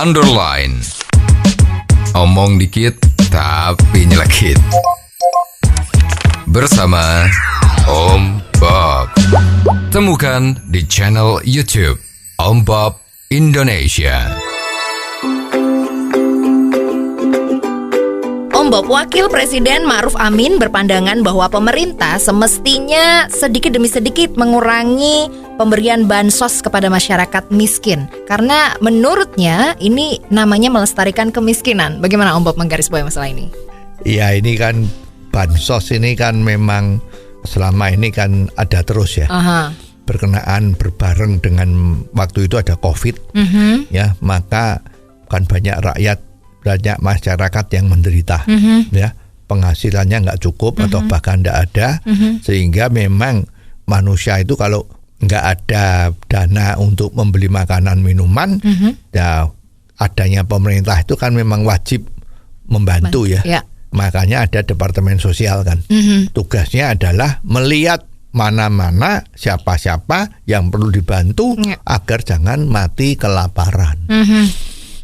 underline. Omong dikit tapi nyelekit. Bersama Om Bob. Temukan di channel YouTube Om Bob Indonesia. Om Bob, Wakil Presiden Ma'ruf Amin berpandangan bahwa pemerintah semestinya sedikit demi sedikit mengurangi pemberian bansos kepada masyarakat miskin. Karena menurutnya ini namanya melestarikan kemiskinan. Bagaimana Om Bob menggarisbawahi masalah ini? Ya, ini kan bansos ini kan memang selama ini kan ada terus ya. Berkenaan berbareng dengan waktu itu ada COVID. Ya, maka kan banyak masyarakat yang menderita, ya, penghasilannya nggak cukup atau bahkan nggak ada, sehingga memang manusia itu kalau nggak ada dana untuk membeli makanan minuman, ya adanya pemerintah itu kan memang wajib membantu ya. Makanya ada Departemen Sosial kan, tugasnya adalah melihat mana-mana siapa-siapa yang perlu dibantu agar jangan mati kelaparan.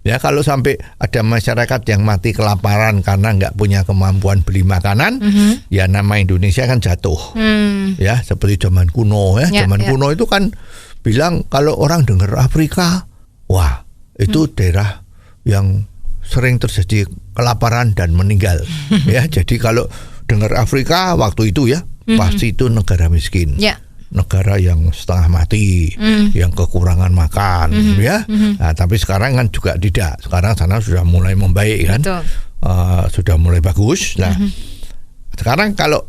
Ya, kalau sampai ada masyarakat yang mati kelaparan karena nggak punya kemampuan beli makanan, ya nama Indonesia kan jatuh. Ya, seperti zaman kuno ya. Zaman kuno itu kan bilang kalau orang dengar Afrika, wah itu daerah yang sering terjadi kelaparan dan meninggal. Ya, jadi kalau dengar Afrika waktu itu ya, pasti itu negara miskin. Negara yang setengah mati, yang kekurangan makan, ya. Nah, tapi sekarang kan juga tidak. Sekarang sana sudah mulai membaik kan, sudah mulai bagus. Nah, sekarang kalau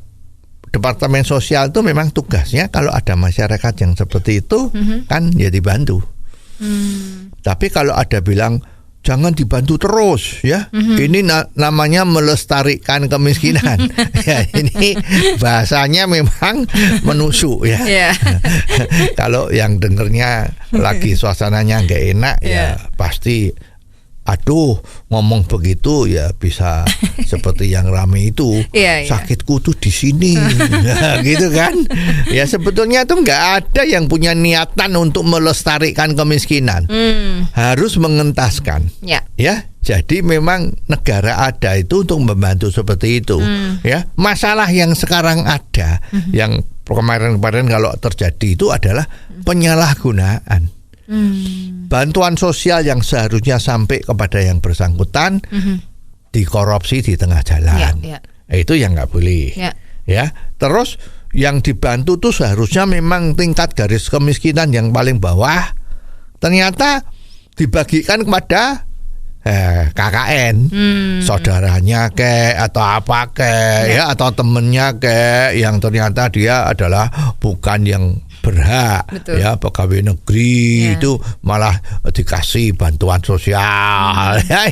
Departemen Sosial itu memang tugasnya kalau ada masyarakat yang seperti itu kan ya dibantu. Tapi kalau ada bilang jangan dibantu terus ya. Ini namanya melestarikan kemiskinan. Ya, ini bahasanya memang menusuk ya. Kalau yang dengernya lagi suasananya nggak enak ya pasti aduh ngomong begitu ya bisa seperti yang rame itu sakitku tuh di sini gitu kan. Ya sebetulnya tuh nggak ada yang punya niatan untuk melestarikan kemiskinan, harus mengentaskan ya. Jadi memang negara ada itu untuk membantu seperti itu ya. Masalah yang sekarang ada yang kemarin-kemarin kalau terjadi itu adalah penyalahgunaan. Bantuan sosial yang seharusnya sampai kepada yang bersangkutan dikorupsi di tengah jalan. Itu yang nggak boleh. Ya, terus yang dibantu tuh seharusnya memang tingkat garis kemiskinan yang paling bawah, ternyata dibagikan kepada KKN, saudaranya atau apa ya, atau temennya yang ternyata dia adalah bukan yang berhak. Ya, pegawai negeri itu malah dikasih bantuan sosial. Ya,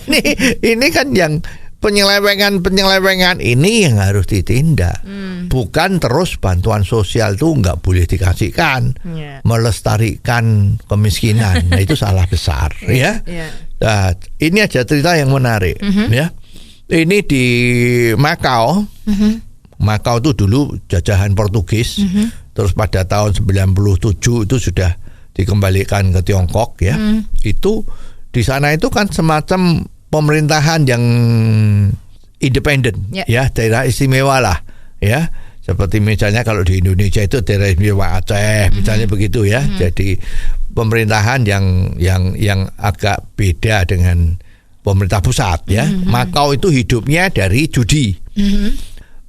ini kan yang penyelewengan ini yang harus ditindak. Bukan terus bantuan sosial itu nggak boleh dikasihkan, melestarikan kemiskinan. Nah, itu salah besar ya. Nah, ini aja cerita yang menarik ya. Ini di Makau. Makau itu dulu jajahan Portugis. Terus pada tahun 97 itu sudah dikembalikan ke Tiongkok ya. Itu di sana itu kan semacam pemerintahan yang independen ya, daerah istimewa lah ya. Seperti misalnya kalau di Indonesia itu daerah istimewa Aceh misalnya begitu ya. Jadi pemerintahan yang agak beda dengan pemerintah pusat ya. Makau itu hidupnya dari judi.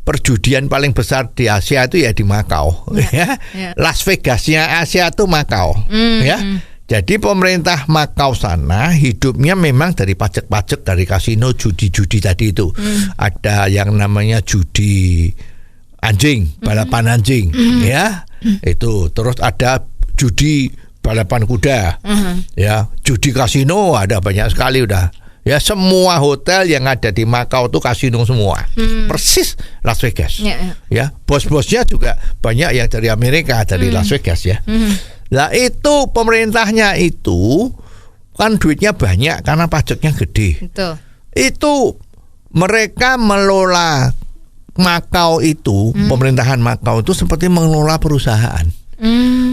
Perjudian paling besar di Asia itu ya di Makau ya. Las Vegasnya Asia itu Makau ya. Jadi pemerintah Makau sana hidupnya memang dari pajak-pajak dari kasino judi-judi tadi itu. Ada yang namanya judi anjing, balapan anjing ya. Itu terus ada judi balapan kuda. Ya, judi kasino ada banyak sekali udah. Ya, semua hotel yang ada di Makau itu kasino semua. Persis Las Vegas. Ya, bos-bosnya juga banyak yang dari Amerika, dari Las Vegas ya. Nah, itu pemerintahnya itu kan duitnya banyak karena pajaknya gede. Itu mereka melola Makau itu, pemerintahan Makau itu seperti mengelola perusahaan.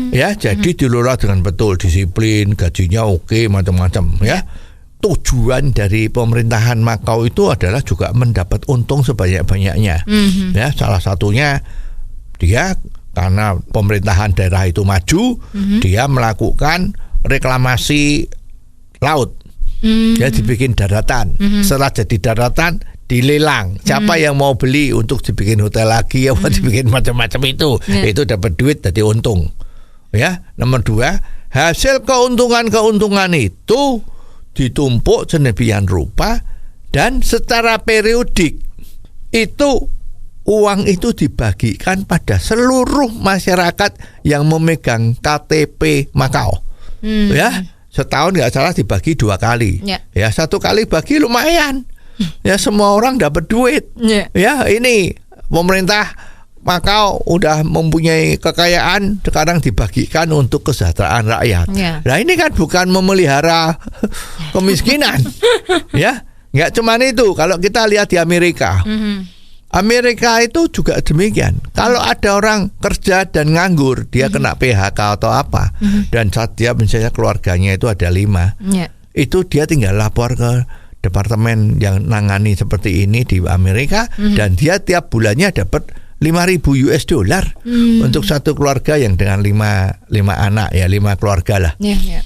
Ya, jadi dilola dengan betul, disiplin, gajinya oke, macam-macam ya. tujuan dari pemerintahan Makau itu adalah juga mendapat untung sebanyak-banyaknya. Ya, salah satunya dia karena pemerintahan daerah itu maju, dia melakukan reklamasi laut. Ya, dibikin daratan. Setelah jadi daratan dilelang. Siapa yang mau beli untuk dibikin hotel lagi, ya dibikin macam-macam itu dapat duit, jadi untung. Ya, nomor 2, hasil keuntungan itu ditumpuk sedemikian rupa dan secara periodik itu uang itu dibagikan pada seluruh masyarakat yang memegang KTP Makau. Ya, setahun nggak salah dibagi 2 kali. Ya, 1 kali bagi lumayan. Ya, semua orang dapat duit. Ya, ini pemerintah Makau udah mempunyai kekayaan, sekarang dibagikan untuk kesejahteraan rakyat. Nah, ini kan bukan memelihara kemiskinan. Ya, nggak cuma itu. Kalau kita lihat di Amerika, Amerika itu juga demikian. Kalau ada orang kerja dan nganggur, dia kena PHK atau apa, dan saat dia misalnya keluarganya itu ada 5, itu dia tinggal lapor ke departemen yang nangani seperti ini di Amerika, dan dia tiap bulannya dapat $5,000 untuk satu keluarga yang dengan 5 anak, ya 5 keluarga lah.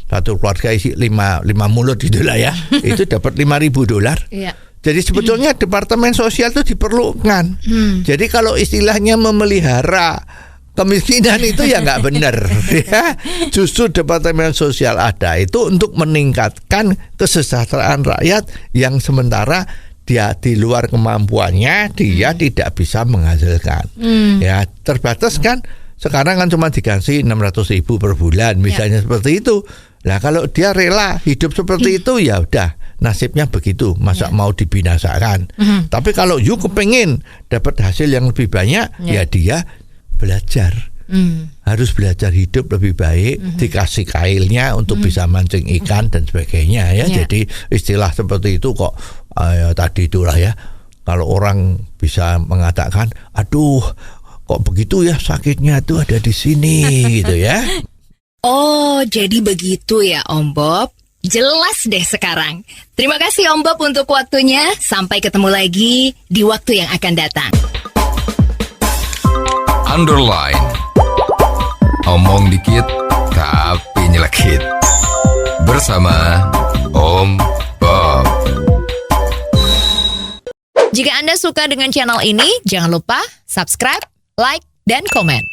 Satu keluarga isi 5 mulut itulah ya. Itu dapat $5,000. Jadi sebetulnya departemen sosial itu diperlukan. Jadi kalau istilahnya memelihara kemiskinan itu ya nggak benar. Ya. Justru departemen sosial ada itu untuk meningkatkan kesejahteraan rakyat yang sementara dia di luar kemampuannya, dia tidak bisa menghasilkan. Ya, terbatas kan. Sekarang kan cuma dikasih 600.000 per bulan, misalnya seperti itu. Nah, kalau dia rela hidup seperti itu, ya udah nasibnya begitu. Masa mau dibinasakan. Tapi kalau you kepengin dapat hasil yang lebih banyak, ya dia belajar. Harus belajar hidup lebih baik, dikasih kailnya untuk bisa mancing ikan dan sebagainya ya. Jadi istilah seperti itu kok tadi itulah ya. Kalau orang bisa mengatakan, aduh kok begitu ya, sakitnya tuh ada di sini gitu ya. Oh, jadi begitu ya Om Bob. Jelas deh sekarang. Terima kasih Om Bob untuk waktunya. Sampai ketemu lagi di waktu yang akan datang. Underline. Omong dikit tapi nyelekit. Bersama Om Bob. Jika Anda suka dengan channel ini, jangan lupa subscribe, like, dan komen.